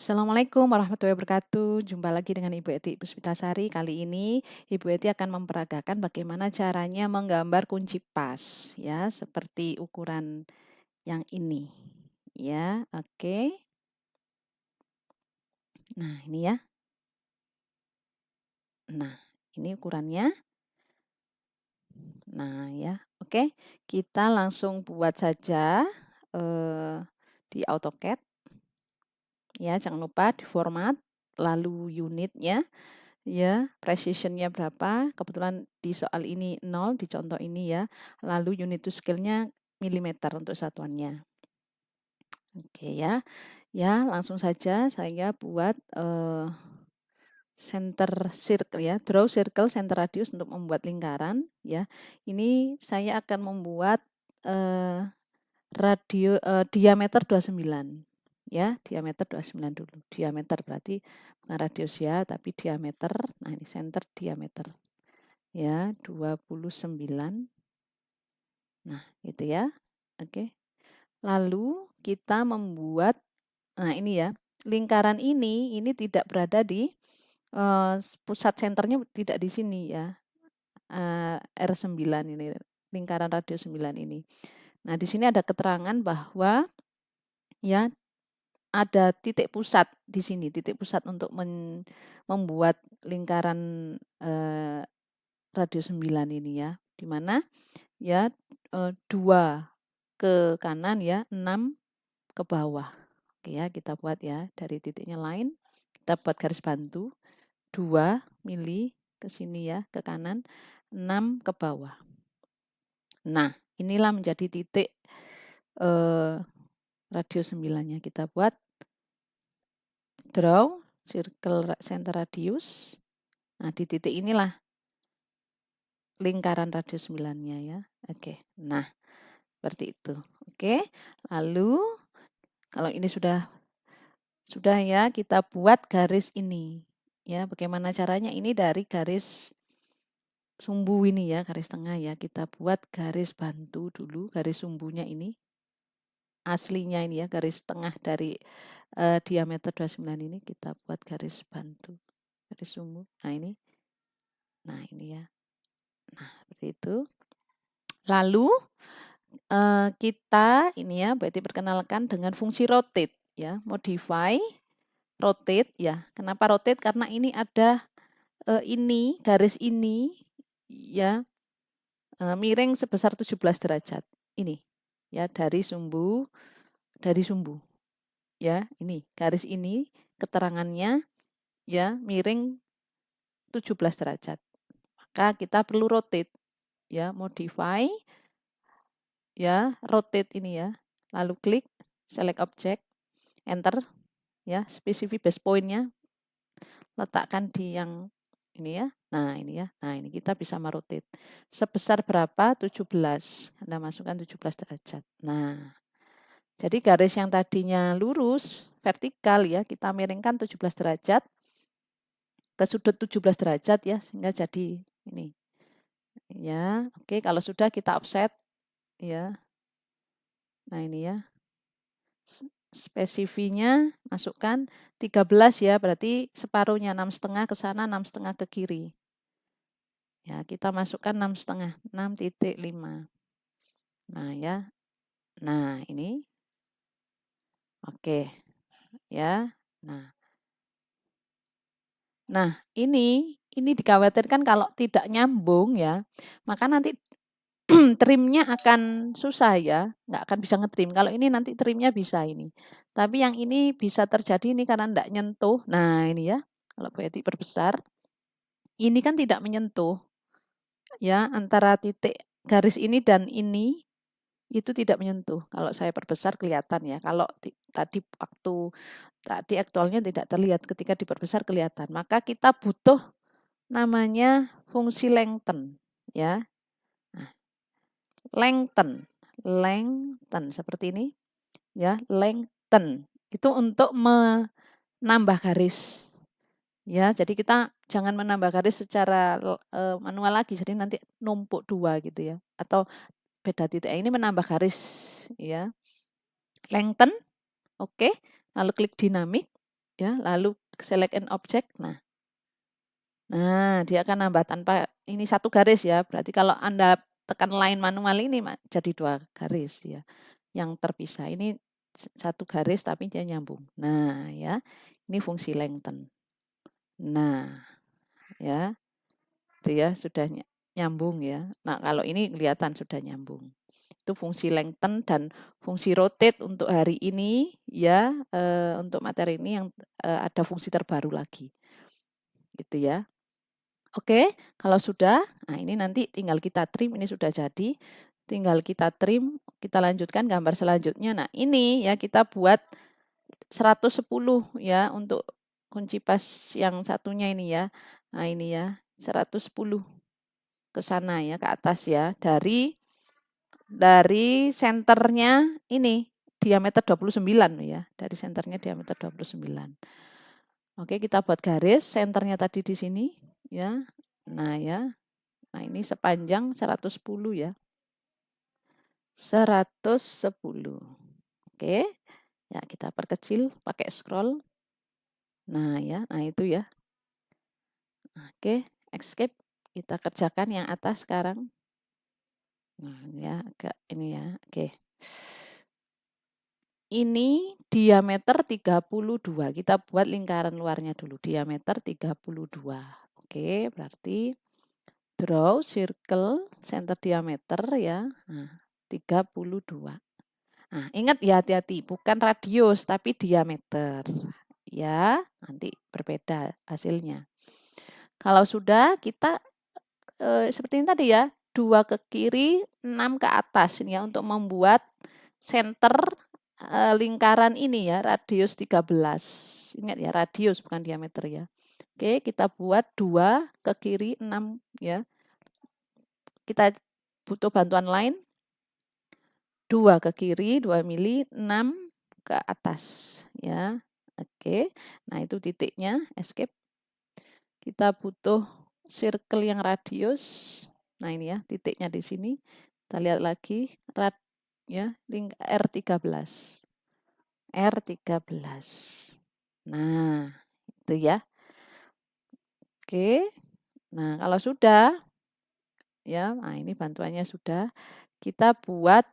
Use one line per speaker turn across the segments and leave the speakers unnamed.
Assalamualaikum warahmatullahi wabarakatuh. Jumpa lagi dengan Ibu Eti Puspitasari. Kali ini Ibu Eti akan memperagakan bagaimana caranya menggambar kunci pas, ya, seperti ukuran yang ini. Ya, oke. Nah, ini ya. Nah, ini ukurannya. Nah, ya. Oke, kita langsung buat saja di AutoCAD. Ya, jangan lupa di format, lalu unitnya. Ya, precision-nya berapa? Kebetulan di soal ini 0, di contoh ini ya. Lalu unit to scale-nya milimeter untuk satuannya. Oke ya. Ya, langsung saja saya buat center circle ya. Draw circle center radius untuk membuat lingkaran ya. Ini saya akan membuat diameter 29. Ya, diameter 29 dulu. Diameter berarti bukan radius ya, tapi diameter. Nah, ini center diameter. Ya, 29. Nah, itu ya. Oke. Lalu kita membuat, nah ini ya, lingkaran ini tidak berada di pusat senternya tidak di sini ya. R9 ini, lingkaran radius 9 ini. Nah, di sini ada keterangan bahwa ya ada titik pusat di sini, titik pusat untuk membuat lingkaran radius 9 ini ya. Di mana ya 2 ke kanan ya, 6 ke bawah. Oke ya, kita buat ya dari titiknya lain. Kita buat garis bantu 2 mili ke sini ya, ke kanan, 6 ke bawah. Nah, inilah menjadi titik radius 9-nya. Kita buat draw circle center radius. Nah, di titik inilah lingkaran radius 9-nya ya. Oke. Nah, seperti itu. Oke. Lalu kalau ini sudah ya, kita buat garis ini. Ya, bagaimana caranya? Ini dari garis sumbu ini ya, garis tengah ya. Kita buat garis bantu dulu, garis sumbunya ini. Aslinya ini ya, garis tengah dari diameter 29 ini kita buat garis bantu, garis sumbu. Nah, ini. Nah, ini ya. Nah, seperti itu. Lalu kita ini ya, berarti perkenalkan dengan fungsi rotate ya, modify rotate ya. Kenapa rotate? Karena ini ada ini, garis ini ya miring sebesar 17 derajat. Ini ya dari sumbu ya, ini garis ini keterangannya ya miring 17 derajat. Maka kita perlu rotate ya, modify ya, rotate ini ya. Lalu klik select object, enter ya, specific base point-nya letakkan di yang ini ya. Nah, ini ya. Nah, ini kita bisa merotate. Sebesar berapa? 17. Anda masukkan 17 derajat. Nah, jadi garis yang tadinya lurus, vertikal ya, kita miringkan 17 derajat ke sudut 17 derajat ya, sehingga jadi ini. Ya, oke, kalau sudah kita offset ya. Nah, ini ya. Spesifinya masukkan 13 ya, berarti separuhnya 6,5 ke sana, 6,5 ke kiri. Ya, kita masukkan 6,5, 6,5. Nah, ya. Nah, ini. Oke. Ya. Nah, ini dikhawatirkan kalau tidak nyambung ya, maka nanti trimnya akan susah ya, nggak akan bisa ngetrim. Kalau ini nanti trimnya bisa ini. Tapi yang ini bisa terjadi ini karena nggak nyentuh. Nah, ini ya, kalau Bu Eti perbesar, ini kan tidak menyentuh ya antara titik garis ini dan ini itu tidak menyentuh. Kalau saya perbesar kelihatan ya. Kalau tadi aktualnya tidak terlihat, ketika diperbesar kelihatan. Maka kita butuh namanya fungsi lengthen ya. Nah, lengthen seperti ini ya, lengthen. Itu untuk menambah garis. Ya, jadi kita jangan menambah garis secara manual lagi, jadi nanti numpuk 2 gitu ya. Atau beda titik. Ini menambah garis ya. Lengthen, oke. Lalu klik dinamik ya, lalu select an object. Nah, dia akan nambah tanpa ini 1 garis ya. Berarti kalau Anda tekan line manual ini jadi 2 garis ya, yang terpisah. Ini 1 garis tapi dia nyambung. Nah, ya, ini fungsi lengthen. Nah, ya, itu ya sudah nyambung ya. Nah, kalau ini kelihatan sudah nyambung. Itu fungsi lengthen dan fungsi rotate untuk hari ini ya, untuk materi ini yang ada fungsi terbaru lagi. Gitu ya. Oke, kalau sudah, nah ini nanti tinggal kita trim, ini sudah jadi. Tinggal kita trim, kita lanjutkan gambar selanjutnya. Nah, ini ya kita buat 110 ya untuk kunci pas yang satunya ini ya. Nah, ini ya, 110 ke sana ya, ke atas ya. Dari senternya ini diameter 29 ya. Dari senternya diameter 29. Oke, kita buat garis senternya tadi di sini ya. Nah, ya. Nah, ini sepanjang 110 ya. 110. Oke. Ya, kita perkecil pakai scroll. Nah, ya. Nah, itu ya. Oke, escape. Kita kerjakan yang atas sekarang. Nah, ya, agak ini ya. Oke. Ini diameter 32. Kita buat lingkaran luarnya dulu. Diameter 32. Oke, berarti draw circle center diameter ya. Nah, 32. Nah, ingat ya hati-hati, bukan radius tapi diameter. Ya, nanti berbeda hasilnya. Kalau sudah kita seperti ini tadi ya, 2 ke kiri, 6 ke atas ini ya untuk membuat center lingkaran ini ya, radius 13. Ingat ya, radius bukan diameter ya. Oke, kita buat 2 ke kiri, 6 ya. Kita butuh bantuan lain. 2 ke kiri, 2 mili, 6 ke atas ya. Oke. Nah, itu titiknya, escape. Kita butuh circle yang radius. Nah, ini ya, titiknya di sini. Kita lihat lagi ya, link R13. R13. Nah, itu ya. Oke. Nah, kalau sudah ya, nah ini bantuannya sudah. Kita buat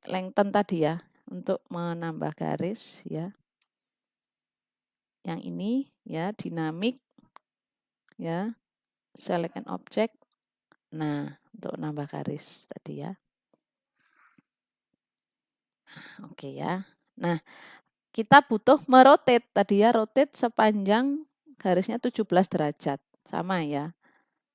lengthen tadi ya untuk menambah garis ya. Yang ini ya, dinamik ya. Select an object. Nah, untuk nambah garis tadi ya. Oke ya. Nah, kita butuh merotate tadi ya, rotate sepanjang garisnya 17 derajat. Sama ya.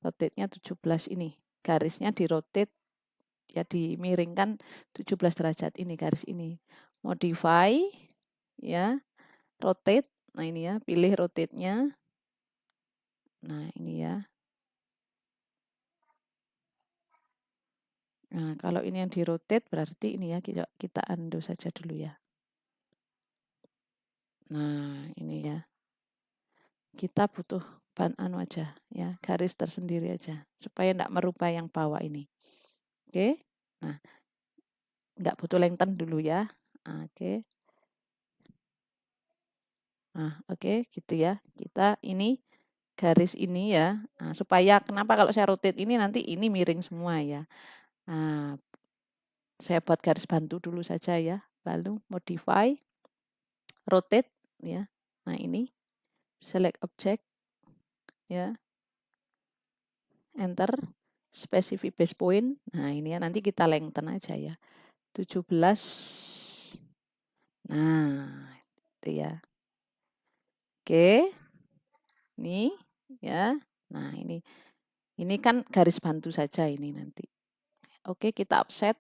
Rotate-nya 17 ini. Garisnya dirotate ya, dimiringkan 17 derajat ini garis ini. Modify ya, rotate. Nah, ini ya, pilih rotate-nya. Nah, ini ya. Nah, kalau ini yang di-rotate berarti ini ya, kita undo saja dulu ya. Nah, ini ya. Kita butuh aja ya, garis tersendiri aja supaya enggak merubah yang bawah ini. Oke. Nah, enggak butuh lengthen dulu ya. Oke. Nah, oke, gitu ya. Kita ini garis ini ya. Nah, supaya kenapa kalau saya rotate ini nanti ini miring semua ya. Nah, saya buat garis bantu dulu saja ya. Lalu modify, rotate ya. Nah, ini select object ya. Enter, specific base point. Nah, ini ya nanti kita lengthen aja ya. 17. Nah, itu ya. Oke. Ini ya. Nah, ini kan garis bantu saja ini nanti. Oke, kita offset.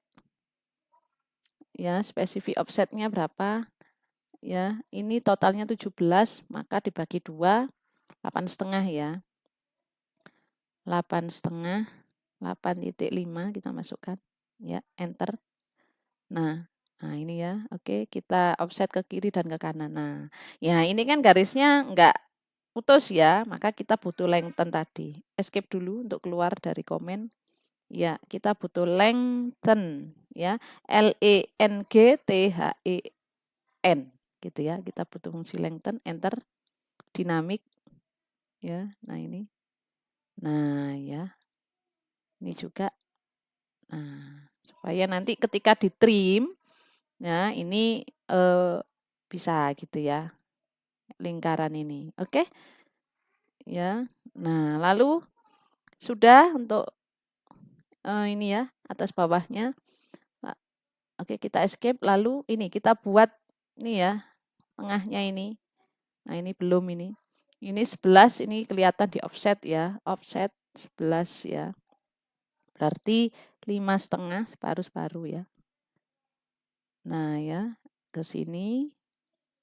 Ya, spesifik offsetnya berapa? Ya, ini totalnya 17, maka dibagi 2, 8,5 ya. 8,5, 8,5 kita masukkan. Ya, enter. Nah, ini ya. Oke, kita offset ke kiri dan ke kanan. Nah, ya ini kan garisnya enggak putus ya, maka kita butuh lengthen tadi. Escape dulu untuk keluar dari komen. Ya, kita butuh lengthen ya. LENGTHEN. gitu ya. Kita butuh fungsi lengthen, enter, dinamik, ya. Nah ini, nah ya, ini juga. Nah, supaya nanti ketika di trim, ya ini bisa gitu ya, lingkaran ini. Oke, ya. Nah, lalu sudah untuk ini ya, atas bawahnya. Oke, kita escape. Lalu ini kita buat ini ya, tengahnya ini. Nah, ini belum ini. Ini 11, ini kelihatan di offset ya. Offset 11 ya. Berarti 5,5, separuh-separuh ya. Nah ya, ke sini,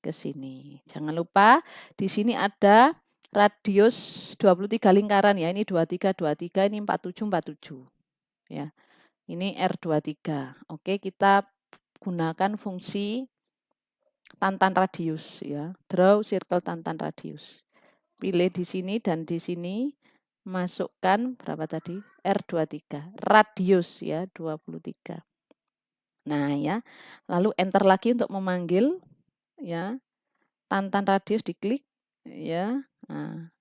ke sini. Jangan lupa di sini ada radius 23 lingkaran ya. Ini 23, 23, ini 47, 47. Ya. Ini R23. Oke, kita gunakan fungsi tantan radius ya. Draw circle tantan radius. Pilih di sini dan di sini, masukkan berapa tadi? R23. Radius ya, 23. Nah ya, lalu enter lagi untuk memanggil ya. Tantan radius diklik ya. Nah,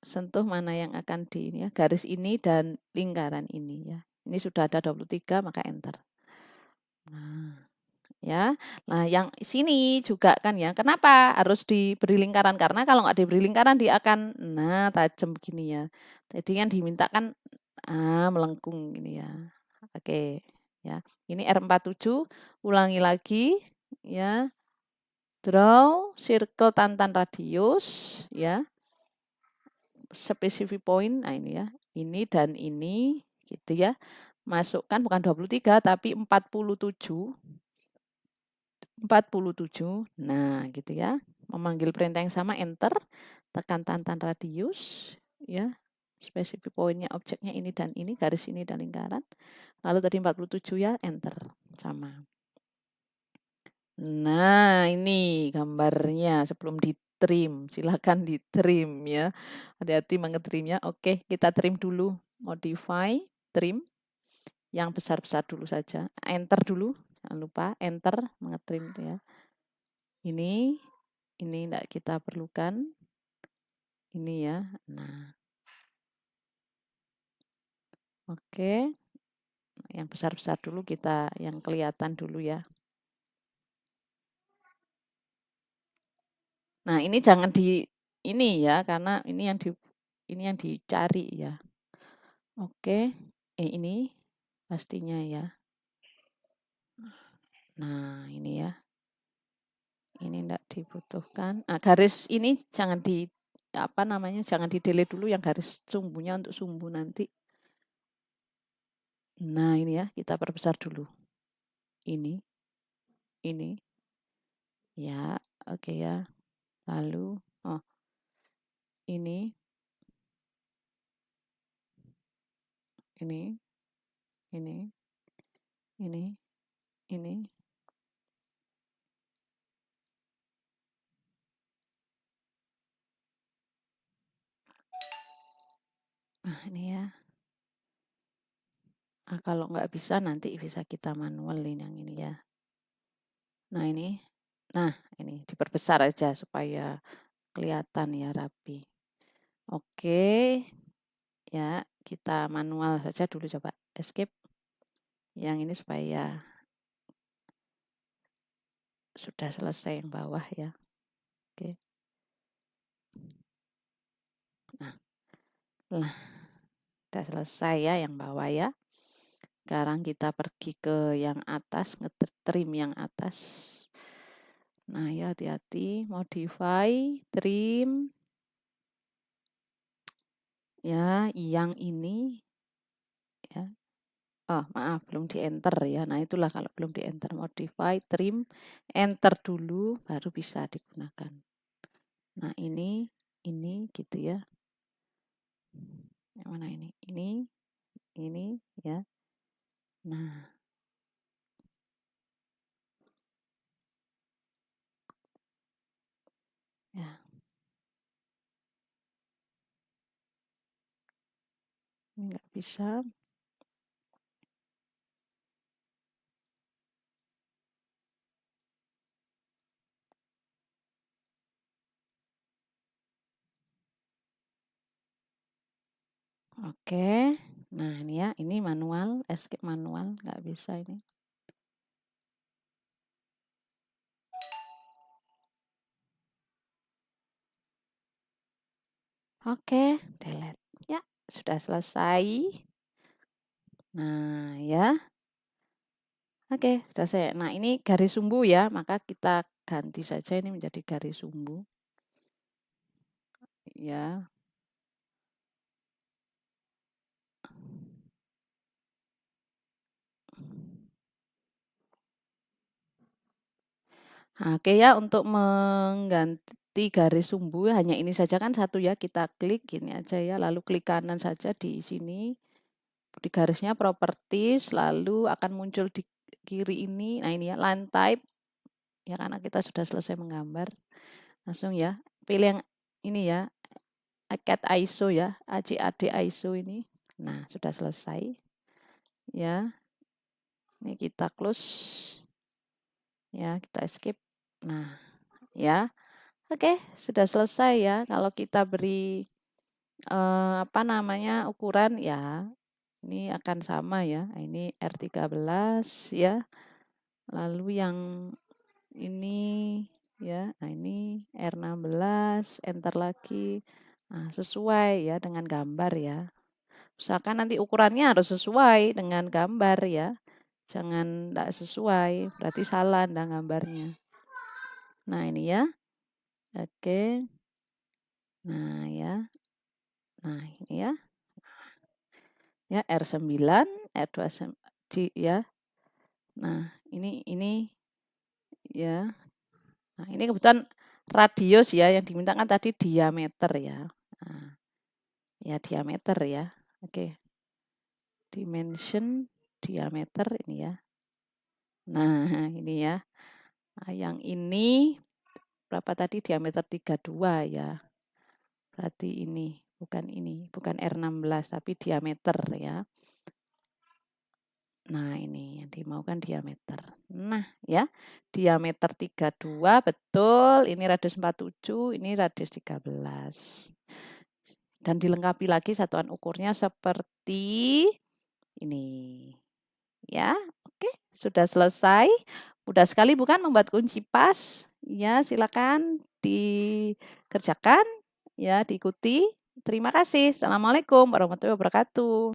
sentuh mana yang akan di ini ya, garis ini dan lingkaran ini ya. Ini sudah ada 23, maka enter. Nah, ya. Nah, yang sini juga kan ya. Kenapa harus diberi lingkaran? Karena kalau nggak diberi lingkaran dia akan tajam begini ya. Jadi yang diminta kan melengkung ini ya. Oke, ya. Ini R47, ulangi lagi ya. Draw circle tantan radius ya. Specific point. Nah, ini ya. Ini dan ini gitu ya. Masukkan bukan 23 tapi 47. 47. Nah, gitu ya. Memanggil perintah yang sama, enter. Tekan tantan radius ya. Specific point-nya objeknya ini dan ini, garis ini dan lingkaran. Lalu tadi 47 ya, enter. Sama. Nah, ini gambarnya sebelum di-trim. Silakan di-trim ya. Hati-hati mengetrimnya. Oke, kita trim dulu. Modify, trim. Yang besar-besar dulu saja. Enter dulu. Jangan lupa enter mengetrim itu ya. Ini tidak kita perlukan. Ini ya. Nah. Oke. Yang besar-besar dulu kita, yang kelihatan dulu ya. Nah, ini jangan di ini ya, karena ini yang dicari ya. Oke. Ini pastinya ya. Nah, ini ya. Ini tidak dibutuhkan. Nah, garis ini jangan jangan di-delete dulu yang garis sumbunya untuk sumbu nanti. Nah, ini ya, kita perbesar dulu. Ini. Ya, oke ya. Lalu, ini. Ini. Nah, ini ya. Kalau nggak bisa nanti bisa kita manualin yang ini ya. Nah, ini. Nah, ini diperbesar aja supaya kelihatan ya rapi. Oke. Ya, kita manual saja dulu, coba escape. Yang ini supaya sudah selesai yang bawah ya. Oke. Nah, sudah selesai ya yang bawah ya. Sekarang kita pergi ke yang atas, nge-trim yang atas. Nah ya, hati-hati, modify, trim. Ya, yang ini ya. Oh, maaf, belum di-enter ya. Nah, itulah kalau belum di-enter, modify, trim, enter dulu baru bisa digunakan. Nah, ini gitu ya. Yang mana ini? Ini ya. Nah. Ya. Ini nggak bisa. Oke. Nah, ini ya, ini manual, escape manual, nggak bisa ini. Oke, delete. Ya, sudah selesai. Nah, ya. Oke, sudah selesai. Nah, ini garis sumbu ya, maka kita ganti saja ini menjadi garis sumbu. Ya. Oke ya, untuk mengganti garis sumbu hanya ini saja kan satu ya, kita klik gini aja ya, lalu klik kanan saja di sini, di garisnya properties, lalu akan muncul di kiri ini, nah ini ya, line type, ya karena kita sudah selesai menggambar, langsung ya, pilih yang ini ya, CAD ISO ya, ACAD ISO ini, nah sudah selesai, ya, ini kita close, ya kita escape, nah ya. Oke, sudah selesai ya. Kalau kita beri apa namanya ukuran ya, ini akan sama ya. Nah, ini R13 ya. Lalu yang ini ya, nah ini R16, enter lagi. Nah, sesuai ya dengan gambar ya. Usahakan nanti ukurannya harus sesuai dengan gambar ya. Jangan tidak sesuai, berarti salah Anda gambarnya. Nah, ini ya. Oke. Nah, ya. Nah, ini ya. Ya, R9, R2 ya. Nah, ini ya. Nah, ini kebetulan radius ya yang diminta kan tadi diameter ya. Nah, ya diameter ya. Oke. Dimension diameter ini ya. Nah, ini ya. Nah, yang ini berapa tadi diameter 32 ya. Berarti ini, bukan R16 tapi diameter ya. Nah, ini yang dimaukan diameter. Nah, ya, diameter 32 betul, ini radius 47, ini radius 13. Dan dilengkapi lagi satuan ukurnya seperti ini. Ya, oke, sudah selesai. Mudah sekali bukan membuat kunci pas? Ya, silakan dikerjakan, ya, diikuti. Terima kasih. Assalamualaikum warahmatullahi wabarakatuh.